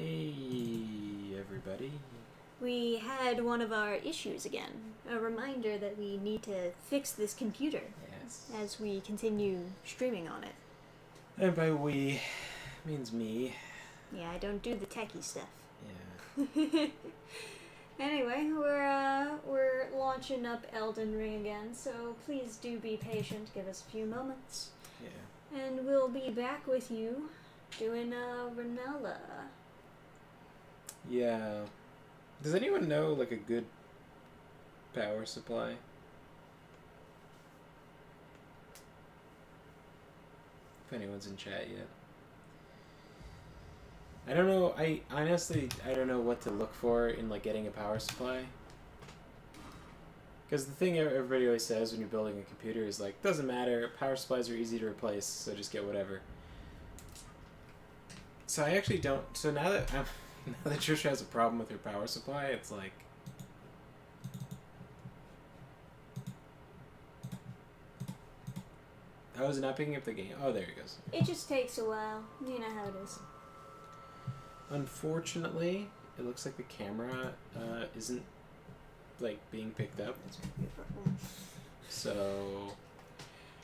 Hey, everybody. We had one of our issues again. A reminder that we need to fix this computer. Yes. As we continue streaming on it. And by we, means me. Yeah, I don't do the techie stuff. Yeah. Anyway, we're launching up Elden Ring again, so please do be patient. Give us a few moments. Yeah. And we'll be back with you doing Ranella. Yeah. Does anyone know, like, a good power supply? If anyone's in chat yet. I don't know. I don't know what to look for in, like, getting a power supply. Because the thing everybody always says when you're building a computer is, like, doesn't matter, power supplies are easy to replace, so just get whatever. So I actually don't. So now that Trisha has a problem with her power supply, it's like. How is it not picking up the game? Oh, there it goes. It just takes a while. You know how it is. Unfortunately, it looks like the camera isn't, like, being picked up. So.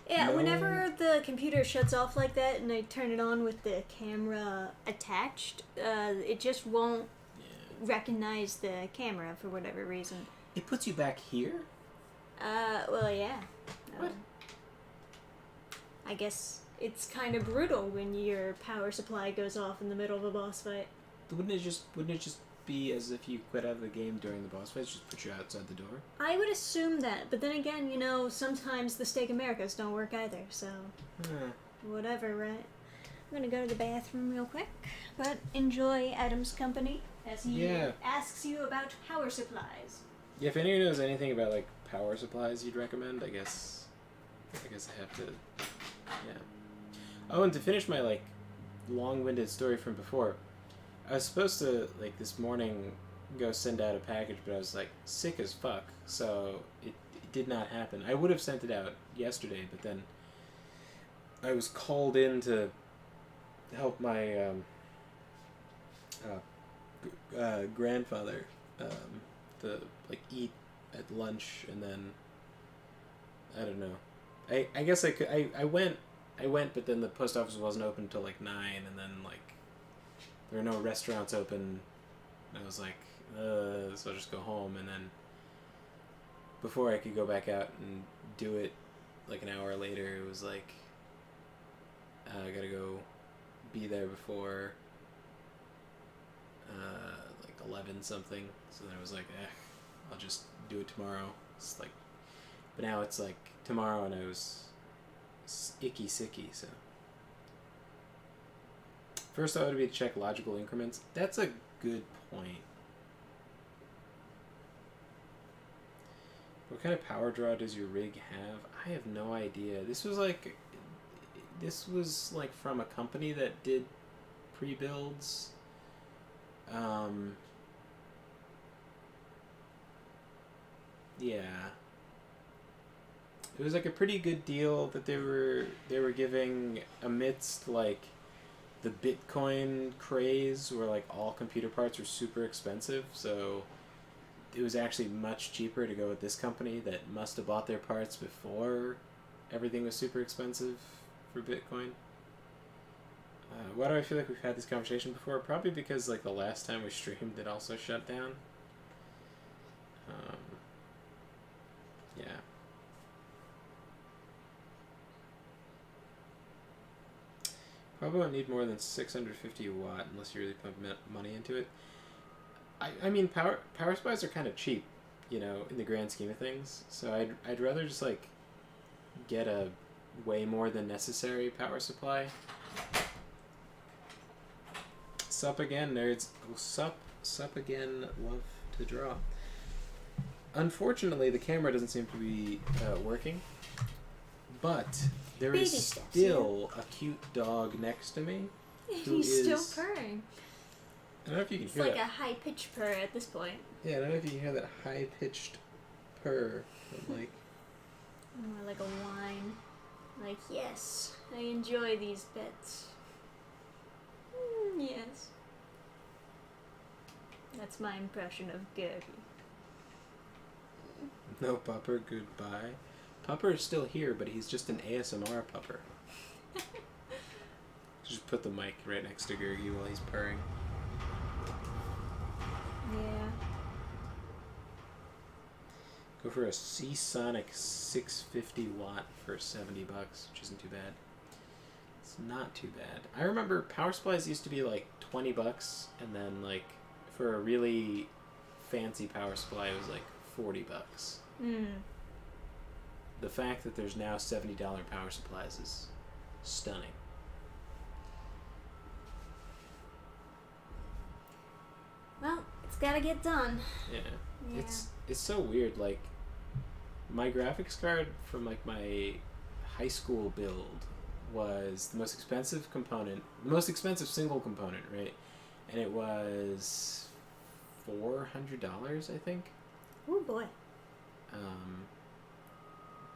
Yeah, no. Whenever the computer shuts off like that and I turn it on with the camera attached, it just won't recognize the camera for whatever reason. It puts you back here? Well, yeah. What? I guess it's kind of brutal when your power supply goes off in the middle of a boss fight. Wouldn't it just be as if you quit out of the game during the boss fights, just put you outside the door? I would assume that, but then again, you know, sometimes the Steak Americas don't work either, so whatever, right? I'm gonna go to the bathroom real quick, but enjoy Adam's company as he asks you about power supplies. Yeah, if anyone knows anything about, like, power supplies you'd recommend, I guess I have to, yeah. Oh, and to finish my, like, long-winded story from before, I was supposed to, like, this morning go send out a package, but I was, like, sick as fuck, so it did not happen. I would have sent it out yesterday, but then I was called in to help my grandfather to, like, eat at lunch, and then I don't know. I guess I could. I went, but then the post office wasn't open until, like, 9, and then, like, there were no restaurants open. And I was like, so I'll just go home. And then before I could go back out and do it, like, an hour later, it was like, I gotta go be there before, like, 11 something. So then I was like, I'll just do it tomorrow. It's like, but now it's like tomorrow, and I was icky sicky, so. First thought would be to check logical increments. That's a good point. What kind of power draw does your rig have? I have no idea. This was like from a company that did pre-builds. Yeah. It was like a pretty good deal that they were giving amidst, like, the Bitcoin craze, where, like, all computer parts were super expensive, so it was actually much cheaper to go with this company that must have bought their parts before everything was super expensive for Bitcoin. Why do I feel like we've had this conversation before? Probably because, like, the last time we streamed, it also shut down. Yeah. Probably won't need more than 650 watt unless you really pump money into it. I mean, power supplies are kind of cheap, you know, in the grand scheme of things. So I'd rather just, like, get a way more than necessary power supply. Sup again, nerds. Oh, sup again. Love to draw. Unfortunately, the camera doesn't seem to be working, but there is still a cute dog next to me. He's still purring. I don't know if you can hear that. that. It's like a high-pitched purr at this point. Yeah, I don't know if you can hear that high-pitched purr. But, like... More like a whine. Like, yes, I enjoy these pets. Yes. That's my impression of Gary. No pupper, goodbye. Pupper is still here, but he's just an ASMR pupper. Just put the mic right next to Gurgi while he's purring. Yeah. Go for a Seasonic 650 watt for $70, which isn't too bad. It's not too bad. I remember power supplies used to be like $20, and then like for a really fancy power supply, it was like $40. The fact that there's now $70 power supplies is stunning. Well, it's gotta get done. Yeah. It's so weird. Like, my graphics card from like my high school build was the most expensive component, the most expensive single component, right? And it was $400, I think. Oh boy.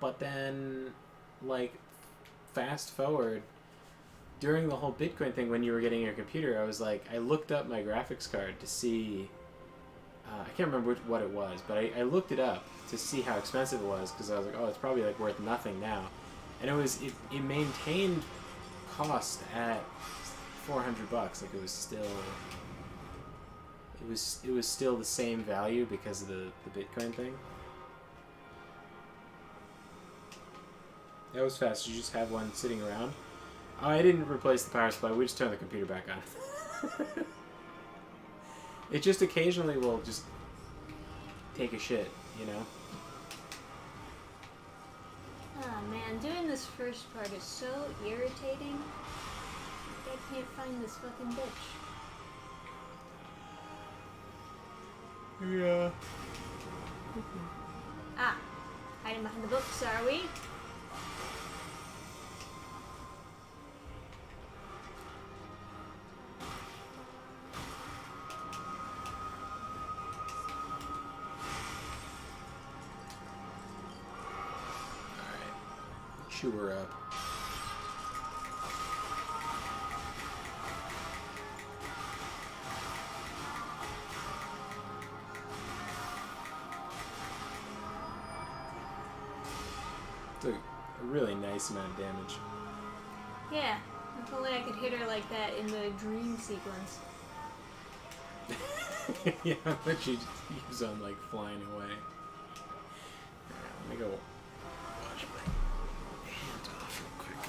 But then, like, fast forward, during the whole Bitcoin thing, when you were getting your computer, I was like, I looked up my graphics card to see, I can't remember what it was, but I looked it up to see how expensive it was, because I was like, oh, it's probably like worth nothing now. And it maintained cost at $400. Like, it was still the same value because of the Bitcoin thing. That was fast. You just have one sitting around. Oh, I didn't replace the power supply. We just turned the computer back on. It just occasionally will just take a shit, you know? Oh man, doing this first part is so irritating. I can't find this fucking bitch. Yeah. Ah, hiding behind the books, are we? Chew her up. It's a really nice amount of damage. Yeah, if only I could hit her like that in the dream sequence. Yeah, but she keeps on like flying away. Alright, let me go wash my hands off real quick.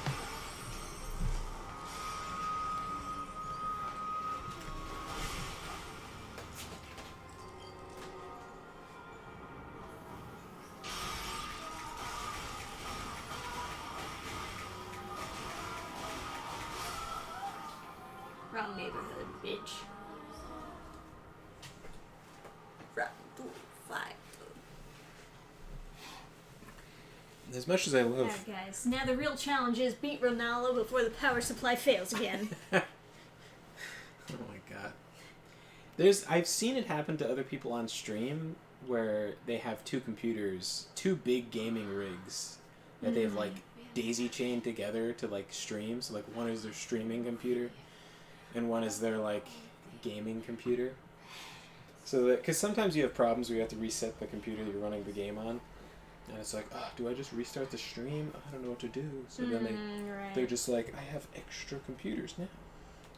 Wrong neighborhood, bitch. Run, 2, 5. As much as I love... Alright guys, now the real challenge is beat Ronaldo before the power supply fails again. Oh my god. I've seen it happen to other people on stream where they have two computers, two big gaming rigs that they've like daisy chained together to like stream. So like one is their streaming computer and one is their like gaming computer. So that, because sometimes you have problems where you have to reset the computer you're running the game on. And it's like, oh, do I just restart the stream? I don't know what to do. So then they're just like, I have extra computers now.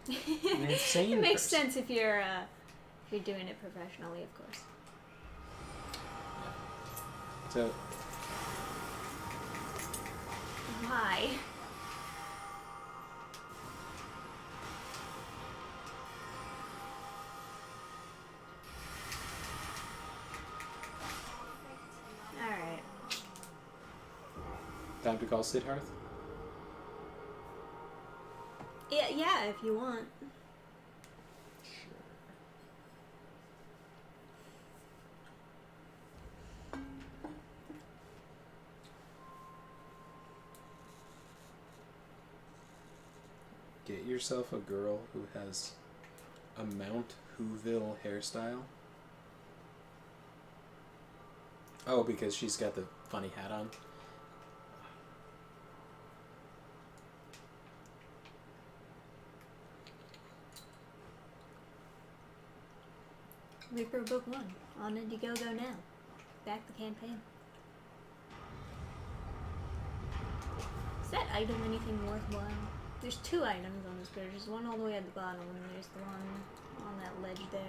An insane It makes person. sense if you're doing it professionally, of course. So Why? Alright. time to call Sidharth? Yeah, if you want. Get yourself a girl who has a Mount Whoville hairstyle. Oh, because she's got the funny hat on. Reaper Book 1 on Indiegogo now. Back the campaign. Is that item anything worthwhile? There's 2 items on this page. There's one all the way at the bottom, and there's the one on that ledge there.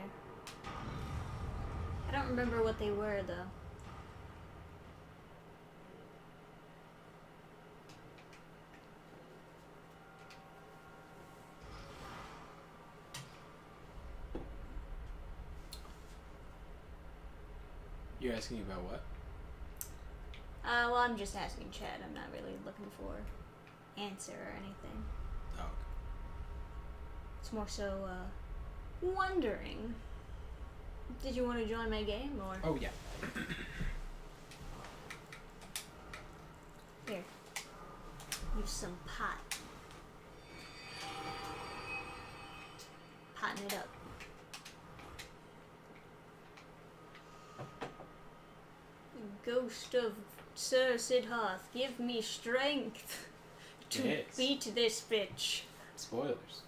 I don't remember what they were, though. You're asking about what? Well, I'm just asking Chad. I'm not really looking for answer or anything. Oh. Okay. It's more so, wondering. Did you want to join my game, or? Oh, yeah. Here. Use some pot. Potting it up. Ghost of Sir Sidharth, give me strength to beat this bitch. Spoilers.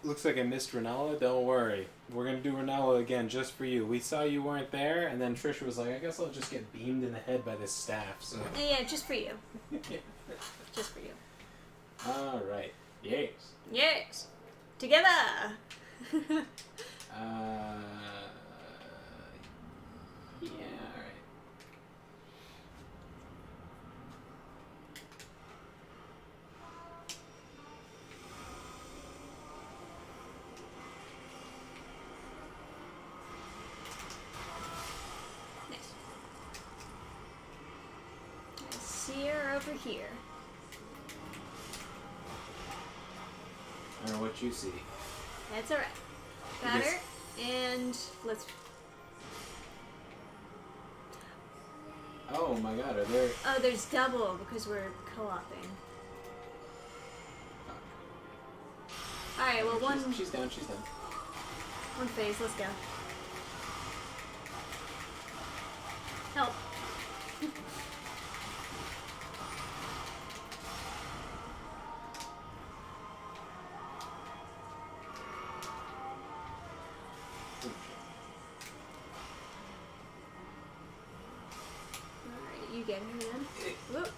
Looks like I missed Renala. Don't worry. We're going to do Renala again just for you. We saw you weren't there, and then Trisha was like, I guess I'll just get beamed in the head by this staff. So. Yeah, just for you. Just for you. Alright. Yes. Yes. Together! Yeah, alright. Nice. I see her over here. I don't know what you see. That's alright. Got her, and let's... Oh my god, are there... Oh, there's double because we're co-oping. Alright, well, She's down, she's down. One phase, let's go. Help. Alright, you get her then. Whoop.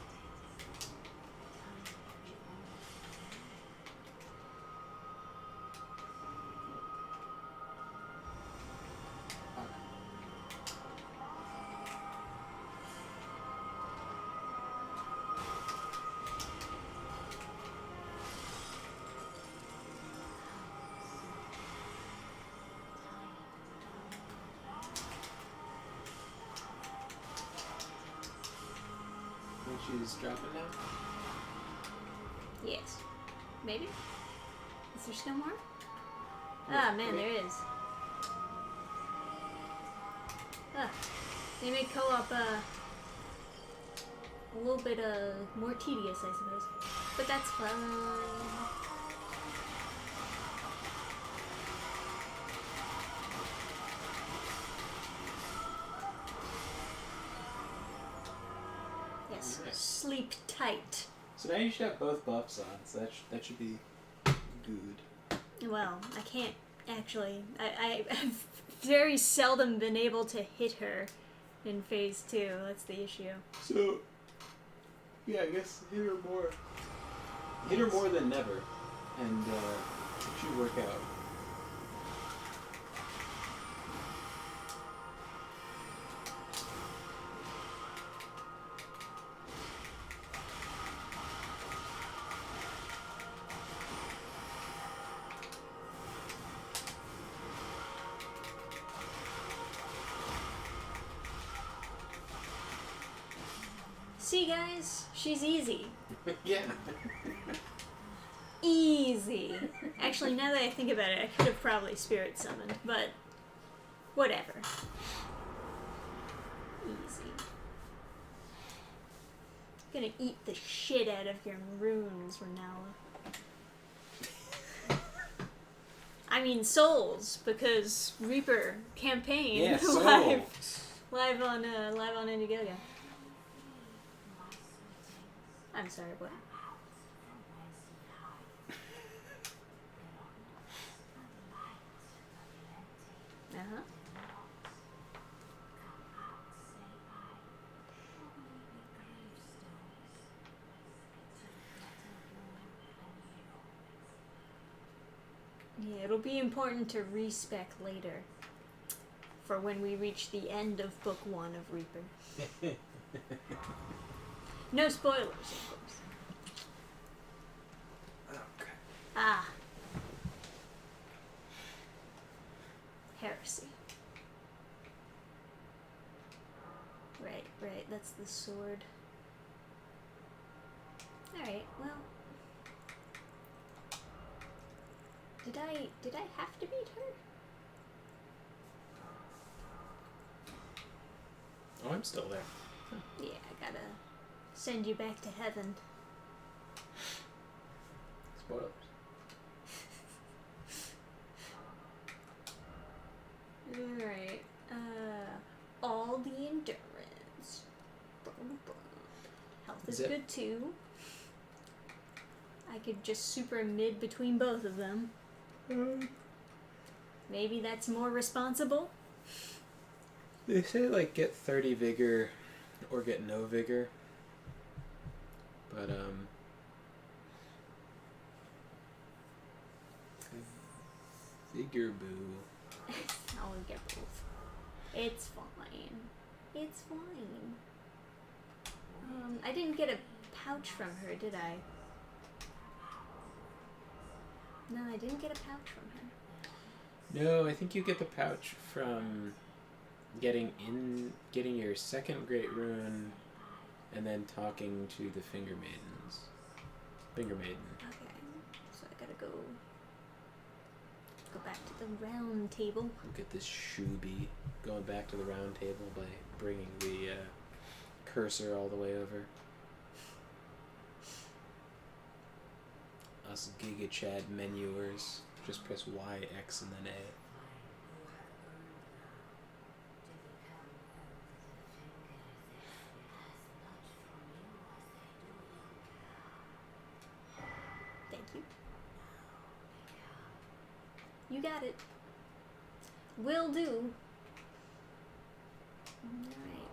She's dropping now? Yes. Maybe? Is there still more? Ah, man, there is. Ah. They make co-op, a little bit, more tedious, I suppose. But that's fun. Yes. Right. Sleep tight. So now you should have both buffs on, so that should be good. Well, I can't actually. I've very seldom been able to hit her in phase 2. That's the issue. So, yeah, I guess hit her more. Hit her more than never, and it should work out. See, guys? She's easy. Yeah. Easy. Actually, now that I think about it, I could have probably spirit summoned, but whatever. Easy. Gonna eat the shit out of your runes, Renala. I mean souls, because Reaper campaign live on Indiegogo. I'm sorry, what? Yeah, it'll be important to respec later. For when we reach the end of Book 1 of Reaper. No spoilers, of course. Okay. Ah. Heresy. Right, that's the sword. Alright, well. Did I have to beat her? Oh, I'm still there. Yeah, I gotta send you back to heaven. Spoilers. Alright. All the endurance. Health is good too. I could just super mid between both of them. Maybe that's more responsible. They say like get 30 vigor or get no vigor. But vigor boo. I'll get both. It's fine. It's fine. I didn't get a pouch from her, did I? No, I didn't get a pouch from her. No, I think you get the pouch from getting your second great rune and then talking to the Finger Maiden. Okay, so I gotta go back to the round table. Look at this shooby going back to the round table by bringing the cursor all the way over. Us Giga Chad menuers just press Y, X, and then A. Thank you. You got it. Will do. Alright.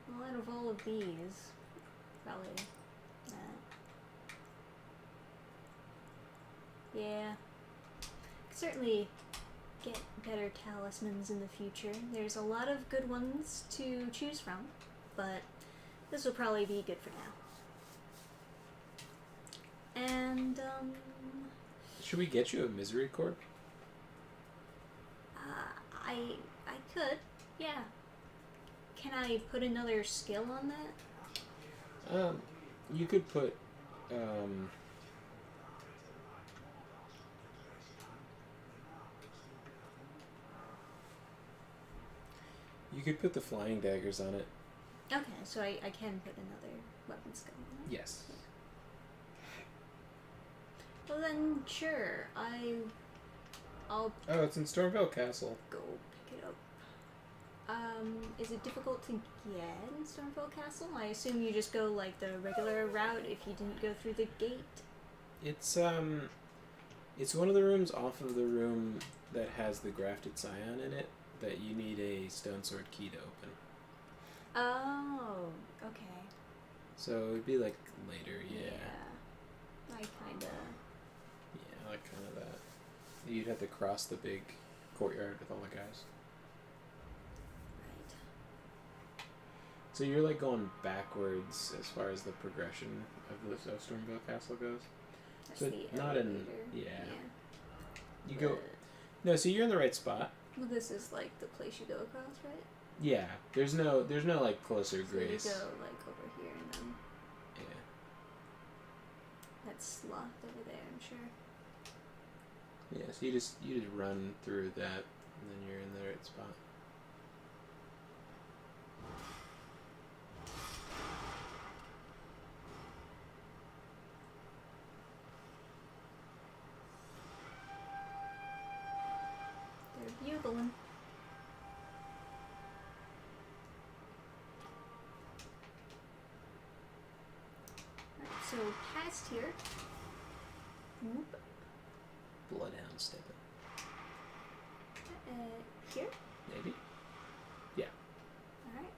Well, out of all of these, probably that. Yeah. Could certainly get better talismans in the future. There's a lot of good ones to choose from, but this will probably be good for now. And, Should we get you a misery cord? I could, yeah. Can I put another skill on that? You could put, you could put the flying daggers on it. Okay, so I can put another weapon skill on it? Yes. Well then, sure, I'll Oh, it's in Stormvale Castle. go pick it up. Is it difficult to get in Stormvale Castle? I assume you just go like the regular route if you didn't go through the gate. It's one of the rooms off of the room that has the grafted scion in it that you need a stone sword key to open. Oh, okay. So it would be like later, yeah. I kinda... Yeah, like kind of that. You'd have to cross the big courtyard with all the guys. Right. So you're like going backwards as far as the progression of the Stormvale Castle goes. That's So the not in... elevator. Yeah. You go... No, so you're in the right spot. Well, this is like the place you go across, right? Yeah. There's no like closer So grace. you go like over here and then Yeah. that's locked over there, I'm sure. Yeah, so you just run through that and then you're in the right spot. They're bugling. Alright, so past here. Whoop. Bloodhound stepping. Here? Maybe? Yeah. Alright.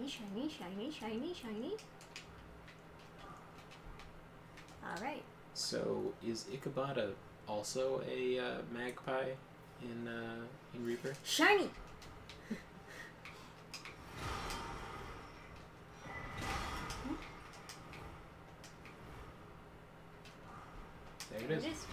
Shiny, shiny, shiny, shiny, shiny. Alright. So, is Ichabod also a magpie in Reaper? Shiny! There it is.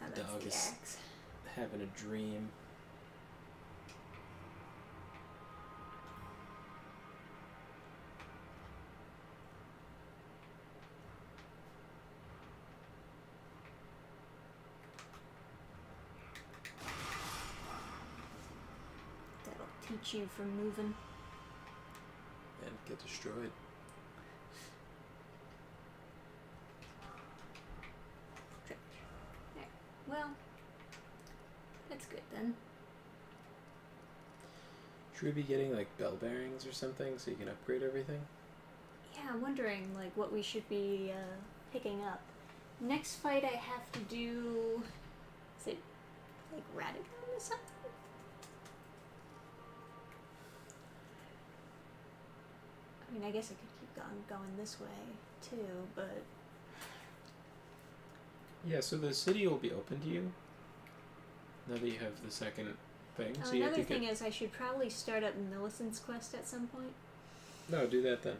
Oh, Dog the is axe. having a dream. That'll teach you from moving. And get destroyed. There. Well, that's good then. Should we be getting like bell bearings or something so you can upgrade everything? Yeah, I'm wondering like what we should be picking up. Next fight I have to do. Is it like Radigan or something? I mean, I guess I could keep going this way too, but Yeah, so the city will be open to you now that you have the second thing. oh, So you have another to thing is I should probably start up Millicent's quest at some point. No, do that then.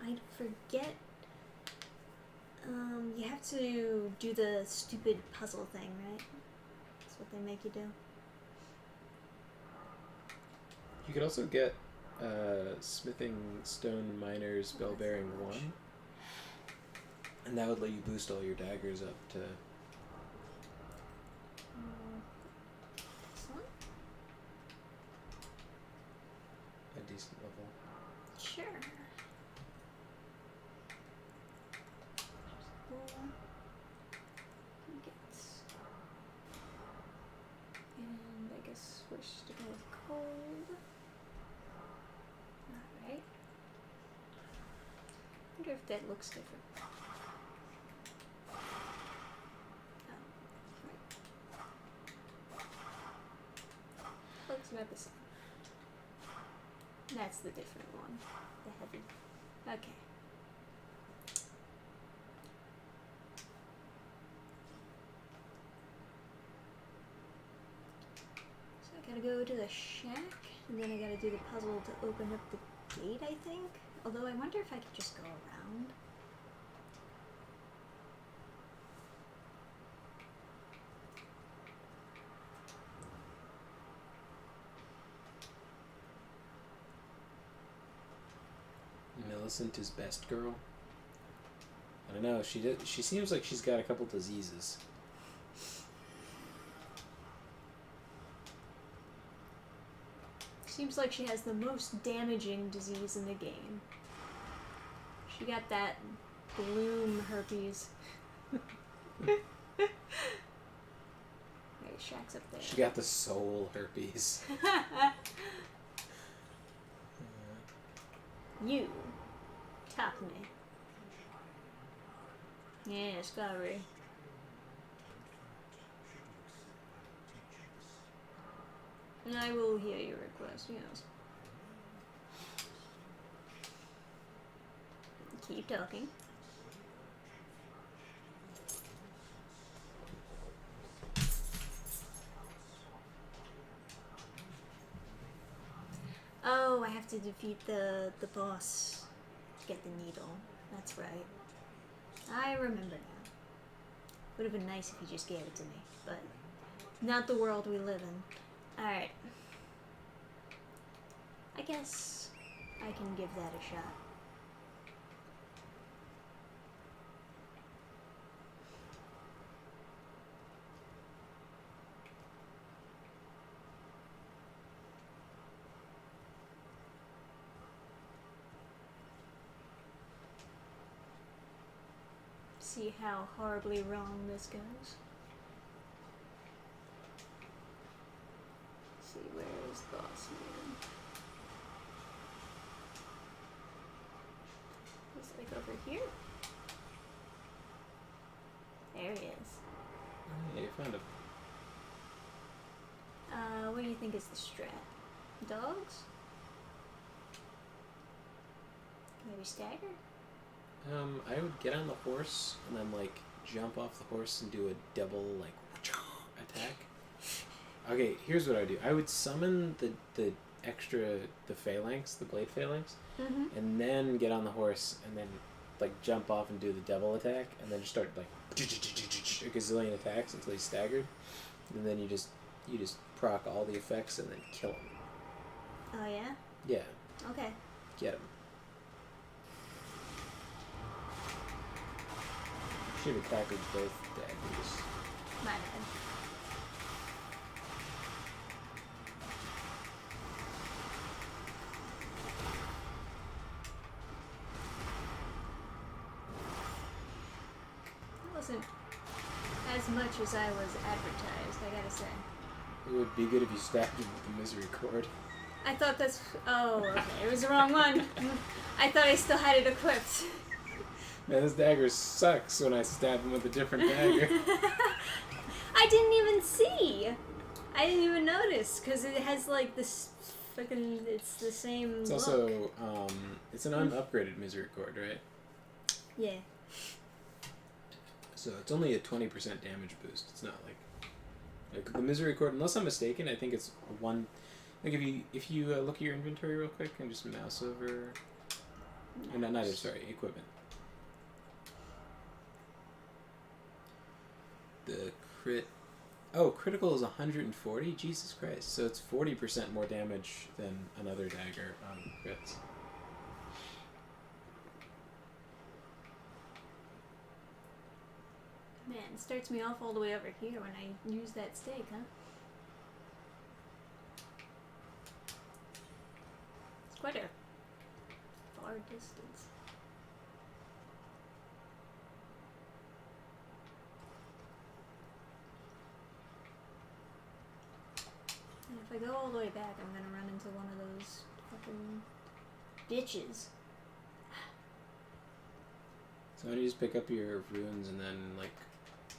I forget. You have to do the stupid puzzle thing, right? That's what they make you do. You could also get Smithing Stone Miner's Bell Bearing 1. And that would let you boost all your daggers up to This one? a decent level. Sure. And I guess we're sticking with cold. Alright. Wonder if that looks different. Oh, right. Looks about the same. That's the different one. The heavy. Okay. So I gotta go to the shack, and then I gotta do the puzzle to open up the gate, I think. Although I wonder if I could just go around. Millicent is best girl. I don't know. She seems like she's got a couple diseases. Seems like she has the most damaging disease in the game. She got that bloom herpes. Right, shack's up there. She got the soul herpes. You tap me. Yeah, Discovery. I will hear your request, yes. Keep talking. Oh, I have to defeat the boss to get the needle. That's right. I remember now. Would have been nice if you just gave it to me, but not the world we live in. Alright. I guess I can give that a shot. See how horribly wrong this goes. See, where is boss? found him. What do you think is the strat? Dogs? Maybe stagger? I would get on the horse and then like jump off the horse and do a double like attack. Okay, here's what I would do. I would summon the phalanx, the blade phalanx, and then get on the horse and then like jump off and do the double attack, and then just start like a gazillion attacks until he's staggered, and then you just proc all the effects and then kill him. Oh yeah? Yeah. Okay. Get him. Should have tackled both daggers. My bad. That wasn't as much as I was advertised, I gotta say. It would be good if you stabbed him with the misery cord. I thought that's... Oh, okay. It was the wrong one. I thought I still had it equipped. Man, this dagger sucks when I stab him with a different dagger. I didn't even see. I didn't even notice because it has like this fucking. It's the same. It's look. also it's an unupgraded misery cord, right? Yeah. So it's only a 20% damage boost. It's not like the misery cord. Unless I'm mistaken, I think it's one. Like if you look at your inventory real quick and just mouse over. Nice. Sorry, equipment. The crit. Oh, critical is 140? Jesus Christ. So it's 40% more damage than another dagger on crits. Man, it starts me off all the way over here when I use that stake, huh? It's quite a far distance. And if I go all the way back, I'm gonna run into one of those fucking ditches. So why don't you just pick up your runes and then like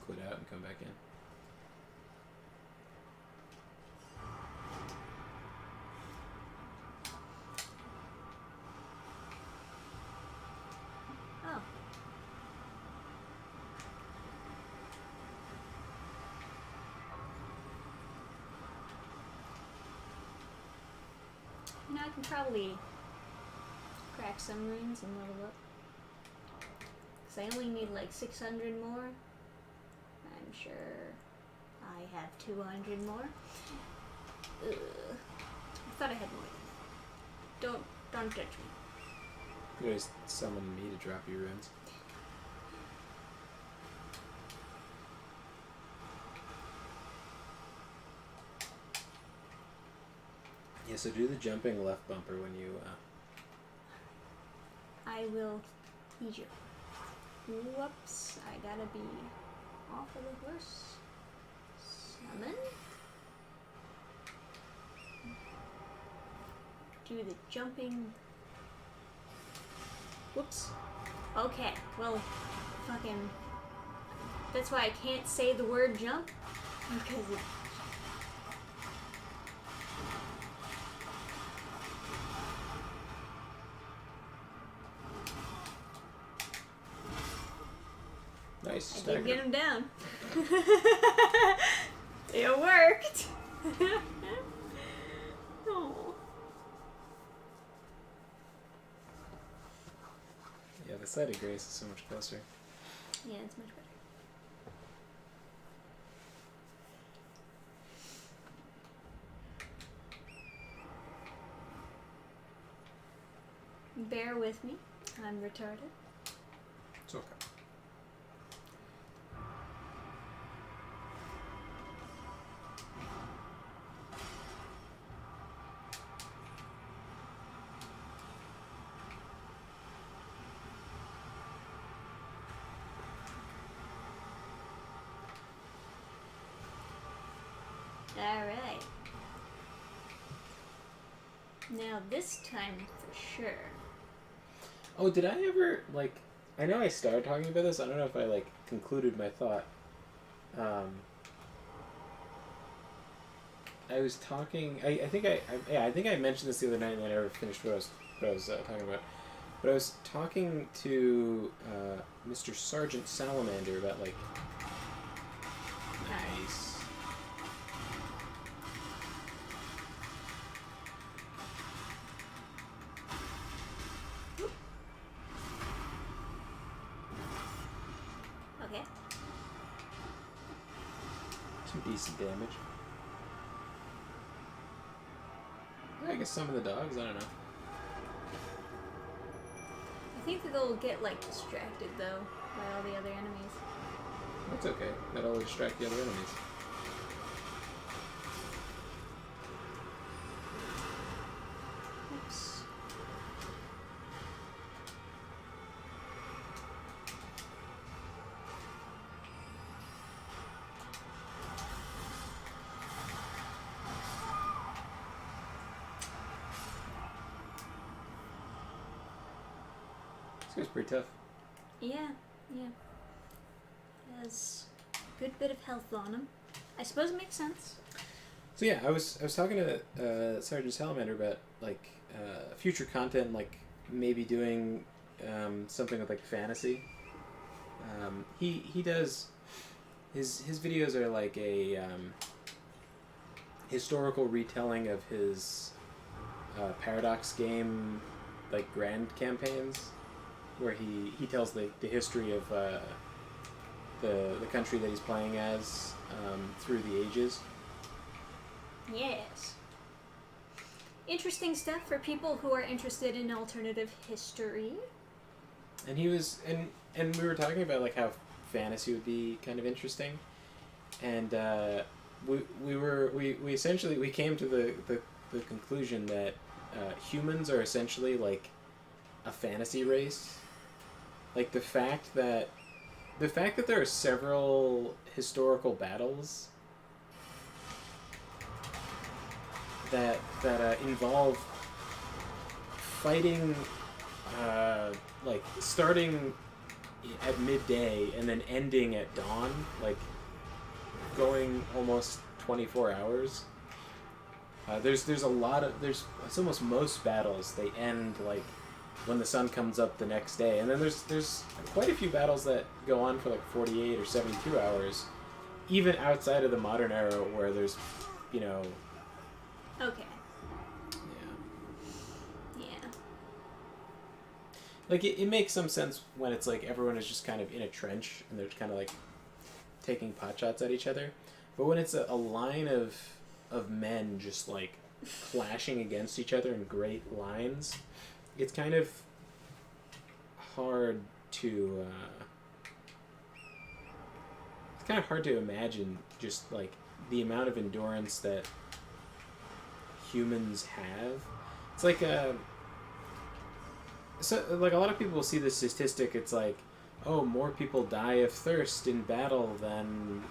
quit out and come back in? Oh. You know, I can probably crack some runes and level up. Because I only need like 600 more. I'm sure I have 200 more. Ugh. I thought I had more than that. Don't judge me. You can always summon me to drop your runes. Yeah, so do the jumping left bumper when you I will heed you. Whoops, I gotta be off of the horse. Summon. Do the jumping. Whoops. Okay, well, fucking. That's why I can't say the word jump. Because it. nice. I did get him down. It worked. Oh. Yeah, the site of grace is so much closer. Yeah, it's much better. Bear with me. I'm retarded. It's okay. Alright. Now this time for sure. Oh, did I ever, like, I know I started talking about this, I don't know if I, like, concluded my thought. I was talking. I think I mentioned this the other night, and I never finished what I was talking about. But I was talking to Mr. Sergeant Salamander about like. Nice. Okay. Some decent damage. I guess some of the dogs. I don't know. I think that they'll get like distracted though by all the other enemies. That's okay. That'll distract the other enemies. Oops. This guy's pretty tough. Yeah, yeah. Has a good bit of health on him. I suppose it makes sense. So yeah, I was talking to Sergeant Salamander about like future content, like maybe doing something with like fantasy. He does his videos are like a historical retelling of his Paradox game like grand campaigns, where he tells the history of the country that he's playing as through the ages. Yes. Interesting stuff for people who are interested in alternative history. And he was and we were talking about like how fantasy would be kind of interesting, and we essentially came to the conclusion that humans are essentially like a fantasy race. Like the fact that there are several historical battles that involve fighting like starting at midday and then ending at dawn, like going almost 24 hours. There's a lot of it's almost most battles they end like when the sun comes up the next day, and then there's quite a few battles that go on for like 48 or 72 hours, even outside of the modern era where there's, you know. Okay. Yeah. Yeah. Like it makes some sense when it's like everyone is just kind of in a trench and they're kind of like taking pot shots at each other, but when it's a line of men just like clashing against each other in great lines, it's kind of hard to imagine just like the amount of endurance that humans have. It's like so like a lot of people will see this statistic. It's like, oh, more people die of thirst in battle than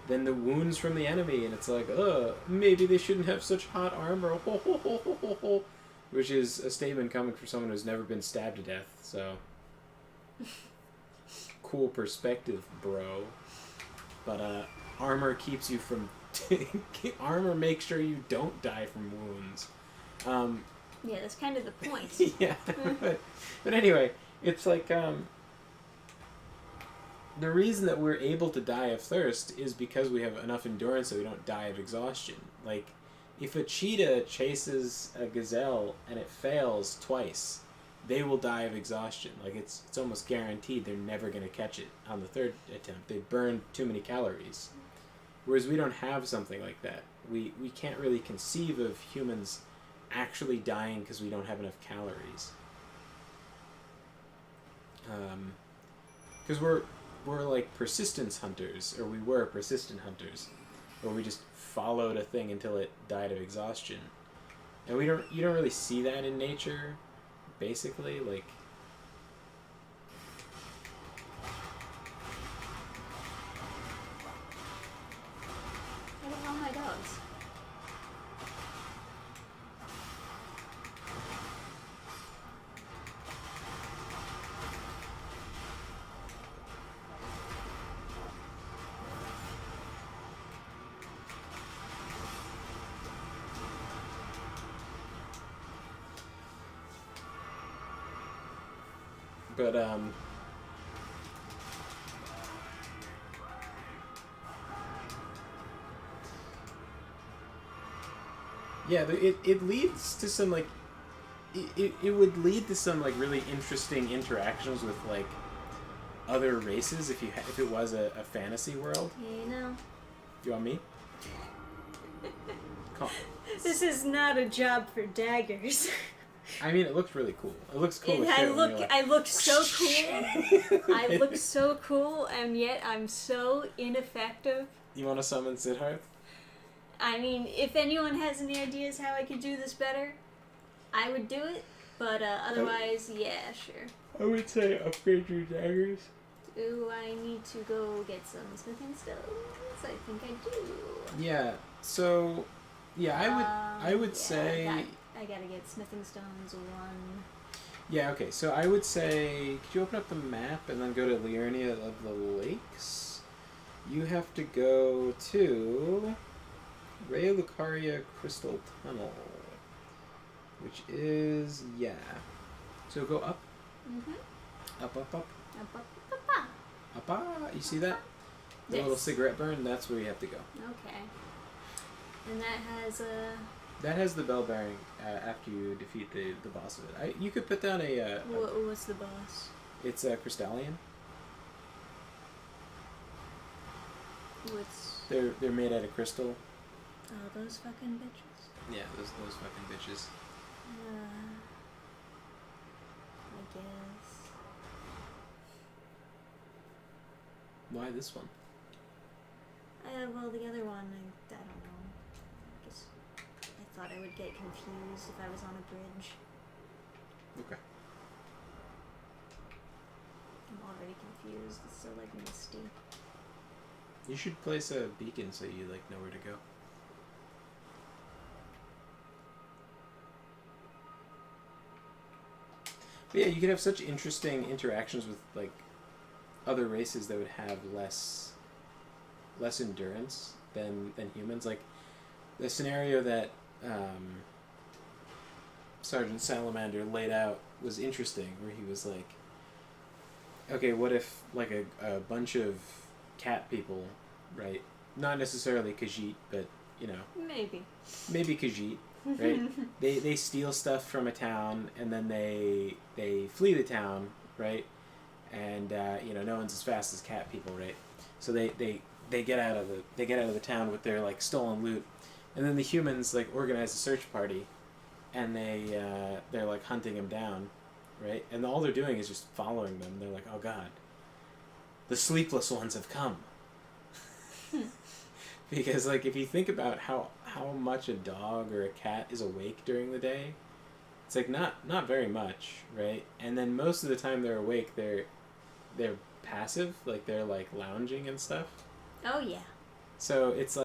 the wounds from the enemy, and it's like, maybe they shouldn't have such hot armor. Which is a statement coming from someone who's never been stabbed to death, so. Cool perspective, bro. But, armor keeps you from... armor makes sure you don't die from wounds. Yeah, that's kind of the point. Yeah. But anyway, it's like, the reason that we're able to die of thirst is because we have enough endurance so we don't die of exhaustion. Like, if a cheetah chases a gazelle and it fails twice, they will die of exhaustion. Like it's almost guaranteed they're never going to catch it on the third attempt. They burn too many calories. Whereas we don't have something like that. We can't really conceive of humans actually dying because we don't have enough calories. Because we're like persistence hunters, or we were persistent hunters, where we just followed a thing until it died of exhaustion. And you don't really see that in nature, basically. Like, What the hell are my dogs? But yeah, it leads to some like it would lead to some like really interesting interactions with like other races if it was a fantasy world. Yeah, you know. You want me? Come on. This is not a job for daggers. I mean, it looks really cool. It looks cool. I look so cool. I look so cool, and yet I'm so ineffective. You want to summon Siddharth? I mean, if anyone has any ideas how I could do this better, I would do it. But otherwise, yeah, sure. I would say upgrade your daggers. Do I need to go get some smithing stones? I think I do. Yeah. So, yeah, I would say. I gotta get smithing stones 1. Yeah. Okay. So I would say, could you open up the map and then go to Liurnia of the Lakes? You have to go to Rea Lucaria Crystal Tunnel, which is So go up. Mm-hmm. Up. Up. You see that? The little cigarette burn? That's where you have to go. Okay. And that has a... That has the bell bearing after you defeat the boss of it. You could put down What's the boss? It's a Crystallian. They're made out of crystal. Oh, those fucking bitches? Yeah, those fucking bitches. I guess. Why this one? Well, the other one, I don't know. I thought I would get confused if I was on a bridge. Okay. I'm already confused. It's so, like, misty. You should place a beacon so you, like, know where to go. But yeah, you could have such interesting interactions with, like, other races that would have less endurance than humans. Like, the scenario that Sergeant Salamander laid out was interesting, where he was like, okay, what if, like, a bunch of cat people, right? Not necessarily Khajiit, but, you know. Maybe Khajiit, right? they steal stuff from a town, and then they flee the town, right? And, no one's as fast as cat people, right? So they get out of the town with their, like, stolen loot. And then the humans, like, organize a search party, and they're, like, hunting them down, right? And all they're doing is just following them. They're like, oh, God. The sleepless ones have come. Because, like, if you think about how much a dog or a cat is awake during the day, it's, like, not very much, right? And then most of the time they're awake, they're passive, like, they're, like, lounging and stuff. Oh, yeah. So it's, like,